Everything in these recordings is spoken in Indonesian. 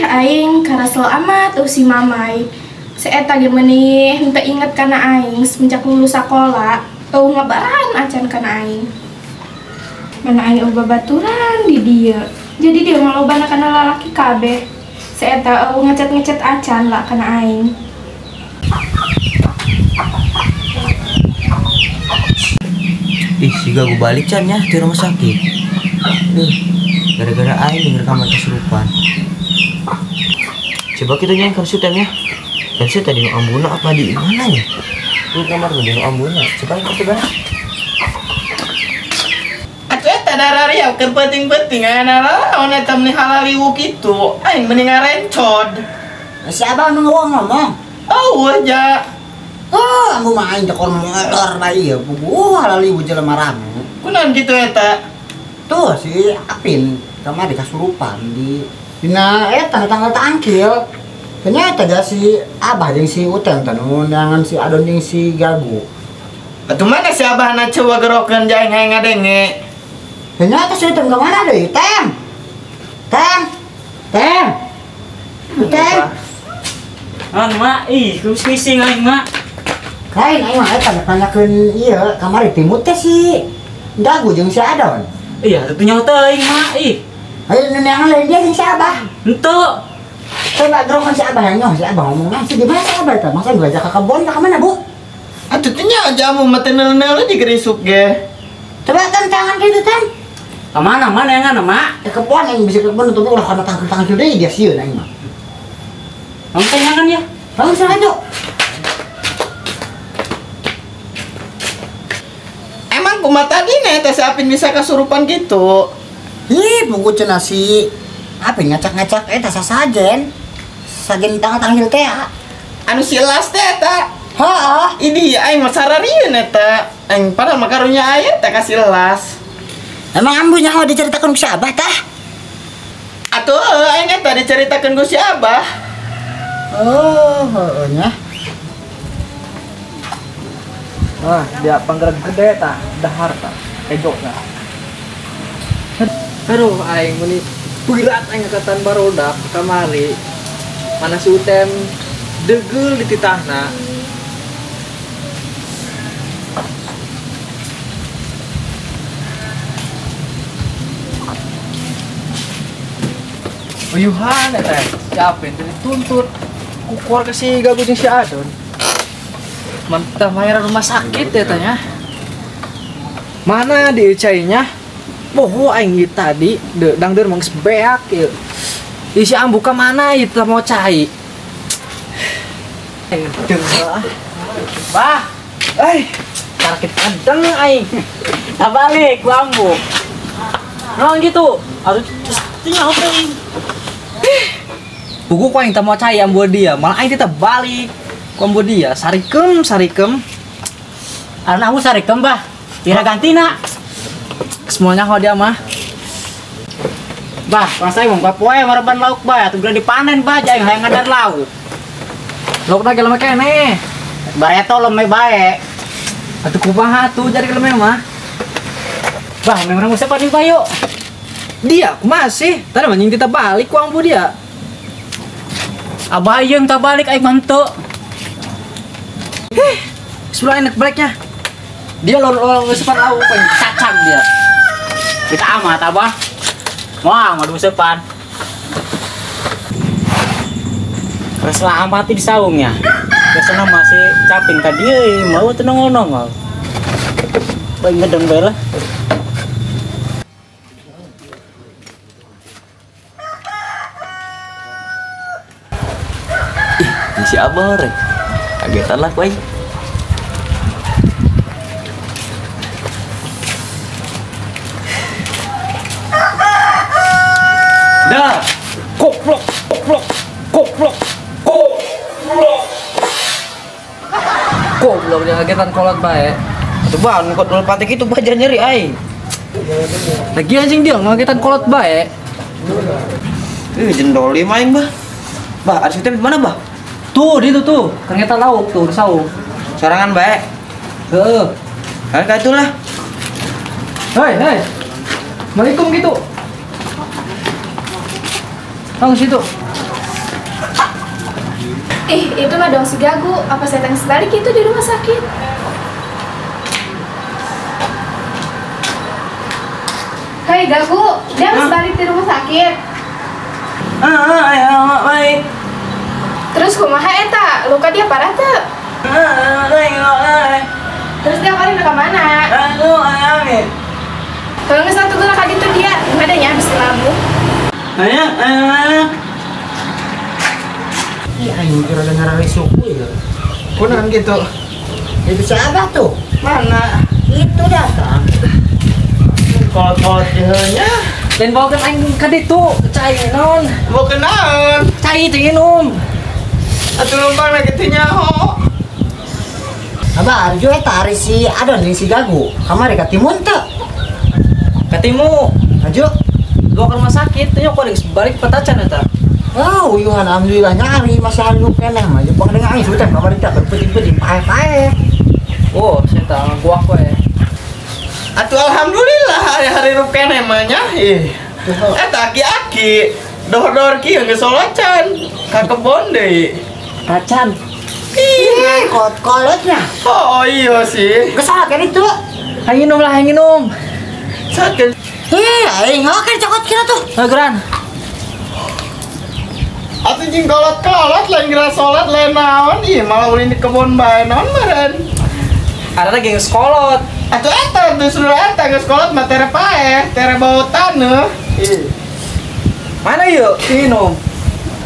aing karaslo amat si mamai. Seeta ge meuni henteu inget kana aing semenjak lulus sekolah. Ngabaran acan kana aing. Mana aing babaturan di dia. Jadi dia ngalobana kana lalaki kabeh. Seeta ngecet acan lah kana aing. Ih, siga gue balik Can ya di rumah sakit. Gara-gara aing rekaman kesurupan. Coba kita nyanyikan sutem ya. Kan saya tadi mau ambuna apa di mana ya? Di kamar gue mau ambuna. Coba. Atuh eta darari ya keur penting-penting aya naon eta meni halaliwu kitu. Aing mending ngarencod. Si abang ngomong. Oh aja. Oh, aku main cekor molor bayi ya. Halaliwu jelema rame. Kunaon kitu eta? Tuh si Apin kemarin kasurupan di dina eta tanggal tangkil. Ternyata ada si Abah jeung si Uteng teh nundangan si Adon jeung si Gagu. Atuh mana si abahna coba gerokeun jaing hayang ngadenge. Ternyata si Uteng kemana deh? Tem. Mak, kusing aing mak. Lain aing mah eta tanyakeun ieu kamari timut teh si Gagu jeung si Adon. Iya, teu nyaho teuing mak. Ayo nundangan lain dia jeung si Abah. Henteu. Coba gerokan si Abah yang si Abah ngomong nasi di mana si Abah teh? Masa ngajak ke kebon ke mana, Bu? Atuh teh nya jamu mah teu neul-neul di gerisuk ge. Coba kan tangan gitu kan. Mana yang ngana mak? Ke kebon yang bisa ke kebon untuk ulah kana tangan deui dia sieun aing mah. Nonton kan ya? Bangun sana tuh. Emang kumaha tadi teh si Apin bisa kasurupan gitu? Ih, buku cenah si Apin ngacak-ngacak eta sasajen. Sajen tanggal teh. Anu silas teh eta. Heeh. Ini aing mah sararieun eta. Aing padahal mah karunya aya teh kasilas. Emang ambu nyaho diceritakeun ku si Abah tah? Atuh aing eta diceritakeun ku si Abah. Oh, heueuh nya. Wah, dia panggerak gede tah, dahar tah, ejokna. Aduh, aing meni berat aing angkatan barudak kamari. Mana si Utem degel di titahna. Uyuhan eta, siapin tadi tuntut ku keluarga si Gagu jeung si Adon. Mantap bayar rumah sakit ya tanya. Mana diucainya? Boho aing tadi dangdeur mangis beak ieu. Isi ambu ka mana ieu teh mau cai. Bah. Sakit kadang aing. Balik ku ambu. Naon gitu? Aduh, tinggal teuing. Buku ku aing teh mau cai ambu dia, malah aing teh balik. Ku ambu dia, sarikem. Arna ambu sarikem, Bah. Ira gantina. Semuanya kau dia mah. Bah, pas aing mah poe maraban lauk bah, atuh geus dipanen bah, aing hayang ngadar lauk. Lauk lagi leme keneh. Bareto leme bae. Atuh kumaha atuh jadi leme mah. Bah, memang usah padi bayo. Dia masih, tadi mah nying kita balik ku ambu dia. Abah yang tak balik aing manteu. Sebelah enak baliknya. Dia lo sepan lauk pengen cacang dia. Kita amat abah. Wah, ngadu sepan. Reslah amati di saungnya. Biasanya masih caping ka dieu mau teu nongol-nongol. Bae ngedeng bae lah. Ih, si Abah rek. Kagetan lah kuy. Dah. Koplok. Goblok dia kagetan kolot bae. Atuh Bang, kok dulu patik itu baja nyeri ai. Lagi anjing dia ngagetan kolot bae. Jendoli main bah. Bah, ada di mana bah? Tuh, di itu tuh. Kan kita lauk tuh, di saung. Sorangan baik. Heeh. Kan itulah. Hei. Assalamualaikum gitu. Tang situ. Ih, itu mah dong si Gagu. Apa setan sebalik itu di rumah sakit? Hei Gagu, dia harus balik di rumah sakit. Baik. Terus kumaha eta? Luka dia parah tuh. Terus dia kali ke mana? Kalau nggak satu gerak itu dia, gimana ya habis labu? Iya, aing kira dengar suku ya. Kunan gitu. Itu siapa tuh? Mana? Itu datang. Kolot-kolot nya. Dan bawa kan aing ka ditu, cai non. Mau kenaon? Cai teh minum. Atuh numpang lagi teh nyaho. Abah, arjo eta ari si Adon jeung si Gagu. Kamari ka timun teu? Katimu, Ajo. bawa ke rumah sakit, teh kok balik petacan eta. Oh, Yuhan alhamdulillah nyari masih halu keneh mah. Jepang dengan aing sudah kamari teh penting-penting pae-pae. Oh, saya tahu gua kowe. Atuh alhamdulillah hari-hari rup keneh mah nya. Eta aki-aki dohor-dohor kieu geus solocan ka kebon deui. Tacan. Ih, kolotnya. Oh iya sih. Geus salah kan itu. Aing minum lah, aing minum. Sakit. Aing oke cokot kira tuh. Geran. Atuh jeung kolot-kolot lain geura salat lain naon. Ieu malah ulin di kebon bae naon meureun. Ada lagi yang sekolot. Atuh eta justru eta geus kolot mah tere paeh, tere bau taneuh. Mana yuk? Minum.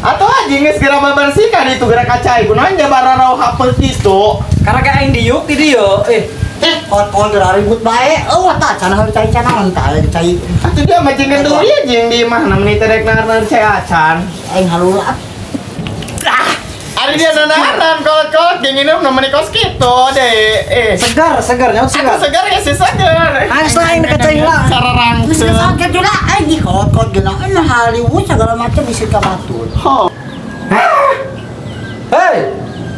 Atau aja geus geura bebersihkan itu geura kacai kunaon jabar rau hapeu kitu. Karena kayak aing diuk di dieu. Kolot geura ribut bae. Oh, tah cenah cai canaon tah cai. Atuh dia mah jeung gendul ieu jeung di mah namanya terek narnar cai acan. Aing halu Ari dia nanaran kolot-kolot jeung nginum namanya kos kitu deh. Segar, segarnya Aku segar ya sih segar. Ais lah yang deket cai lah. Cara Geus rangkeun. sakit juga aing di kolot geunang Hollywood segala macam isi ka batur. Ho. Hei,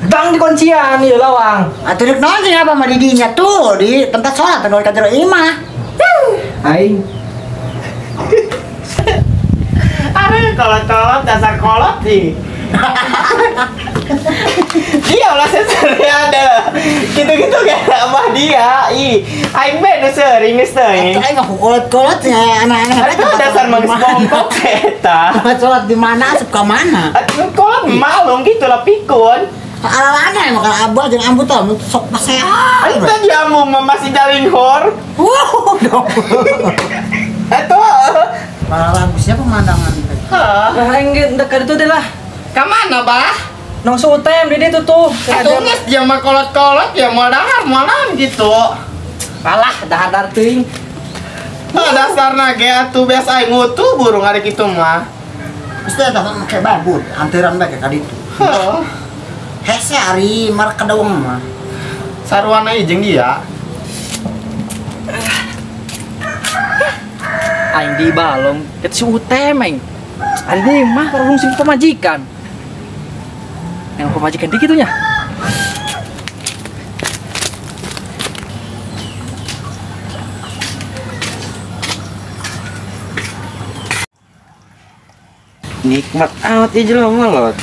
bang di kuncian ieu lawang. Atuh rek naon sih apa mah di dinya tuh di tempat sholat anu ka jero imah. Aing. Are kolot-kolot dasar kolot sih. Dia ulah seseri ada. Gitu-gitu kayak abah dia. Aing be nu seuring geus teuing. Aing mah kolot ya anak-anak Atuh dasar mangis bongkok eta. tempat sholat di mana asup ka mana? Atuh kolot malum gitu lah pikun. Ala-ala emang kan abah jeung ambu tah sok pasehan. Anta jamu mah masih jalin hor. Dong. Atuh. Malah bagusnya pemandangan. Hah. Lah aing dekat itu deh lah. Ka mana, Bah? Nong sutem di ditu tuh. Atuh geus dia mah kolot-kolot ya moal dahar moalan gitu. Kalah dahar-dahar teuing. Nah, dasarna ge atuh biasa aing ngutu burung ari kitu mah. Mesti eta make babut, antiran bae ka ditu. Heuh. Hese ari mar kedaung mah. Sarwana ieu jeung dia. Aing di balong, itu si utem aing. Ari deui mah karung sing pemajikan. Yang pemajikan dikit tuh nya. Nikmat amat ya jelema lot.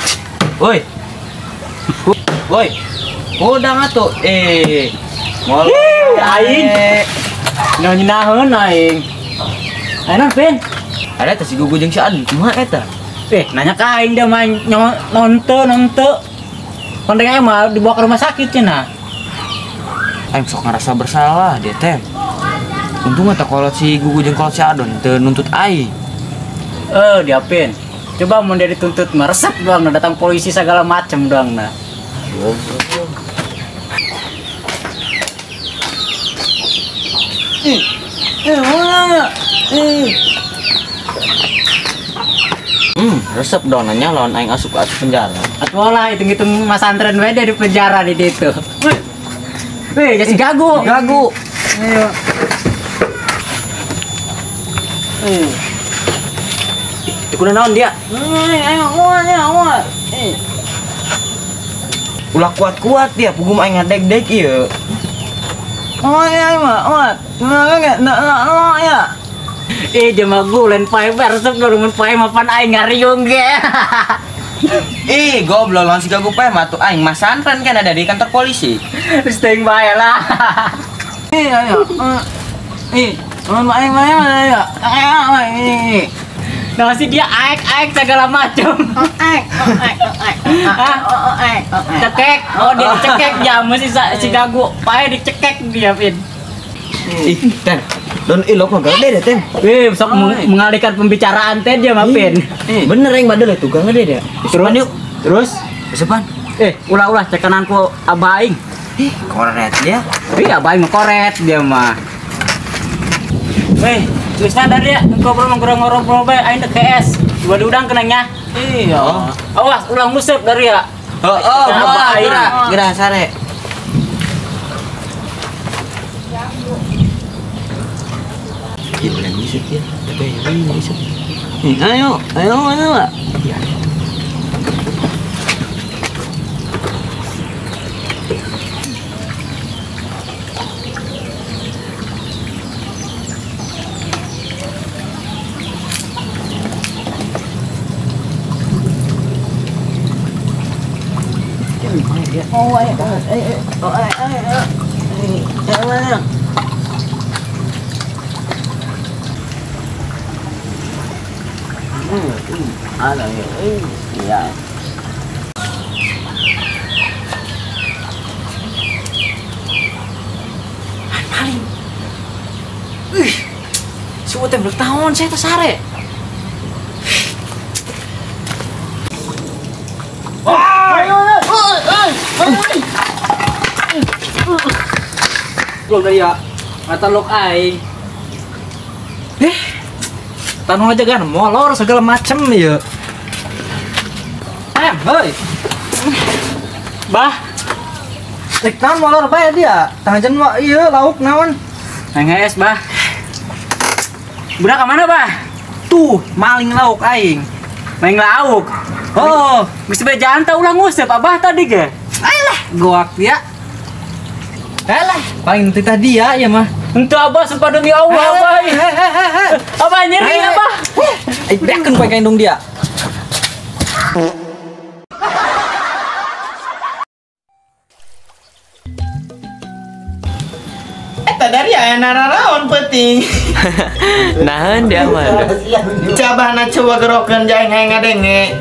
Woi. Woi. Udah ngatuh. Mol. Aing. Nyinaheun aing. Ayeuna pen. Ada teh si Gugu jeung si Adun kumaha eta? Nanya ka aing dia main nonton. Kondeng aing mah dibawa ke rumah sakit cenah. Aing sok ngerasa bersalah dia teh. Untung eta kolot si Gugu jeung kolot si Adon teu nuntut aing. Dia pen. Coba mau dia dituntut mah resep doang nah, datang polisi segala macem doang nah. Resep dong nanya lawan aing asup penjara. Atuh lah hitung-hitung mas antren we di penjara di ditu. Weh, jadi gagu. Gagu. Ayo. Itu kudu naon dia? Ulah kuat-kuat dia pugum aing ngadeg-deg ieu. Jema gulen pae resep dorong pae mapan aing ngariung ge. Ih, goblok lawan si gagu peh mah tuh aing mas santren kan ada di kantor polisi. Terus ting bae lah. Ayo. Aing ayo. Nah si dia aek segala macam. Cekek. Oh dia dicekek ya mesti si gagu pae dicekek dia Pin. Ih, Ten. Don ilok mah gede deh, Ten. Wih, sok mengalihkan pembicaraan teh dia mah Pin. Bener aing badel itu gak gede deh. Terus Sepan. ulah cekananku abah aing. Ih, koret dia. Iya abah aing mah koret dia mah. Weh, geus sadar dia ngobrol bae aing teh KS. Dua udang kenanya. Iya. Awas ulang musep dari ya. Abah aing. Gerah sare. Gila bisa ya. Tapi bisa. Ayo. Si Uteng bertahun saya tuh sare. Belum dari ya, mata lok aing. Tanu aja kan, molor segala macem ya. Hei. Bah. Lik naon molor bae dia. Tangan mah ieu lauk naon. Nges, Bah. Budak ke mana, Bah? Tuh, maling lauk aing. Maling lauk. Oh, geus bae janta ulang ngusep Abah tadi ge. Alah, goak dia. Alah, paling titah dia ya mah. Untuk Abah sumpah demi Allah, Abah. Abah nyeri, Abah. Bedakeun poe kaindung dia. Eta dari aya nararaon penting. Nahan dia mah. Cabana coba gerokeun jaeng aing ngadenge.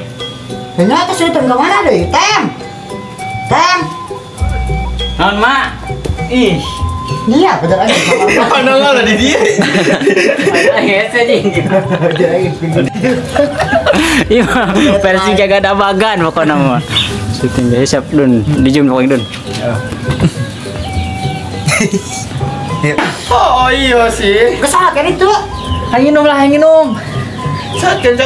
Ternyata si Uteng kemana deh? Tem. Naon, Mak? Ih. Iya, bener aja. Mana ngalah di dia. Hese jing. Iya, versi jaga dabagan pokoknya mah. Syuting guys, siap dun, dijum pokoknya dun. Oh iya sih. Kesana kan itu. Hanginum lah, hanginum. Satkeun.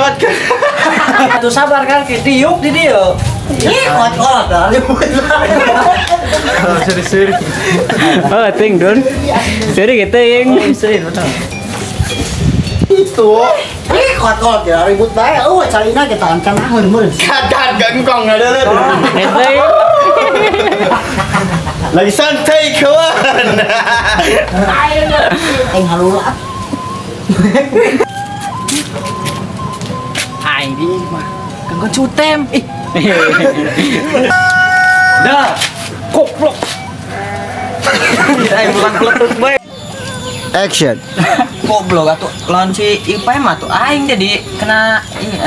Atuh sabar kan, diuk di dia. Ih, kot-kot. Seri. Oh, ting dun. Seri gitu yang. Seri betul. Itu. Ih, kot-kot ya ribut bae. Carina kita ancanaheun meureun. Kadat gengkong ngadeuleuh. Ente. Lagi santai kawan. Aing halula. Aing di mah. Kanggo cutem. Ih. Dah. Goblok. Aing bukan kletuk bae. Action. Goblok atuh lawan si Ipai mah tuh aing jadi kena ini.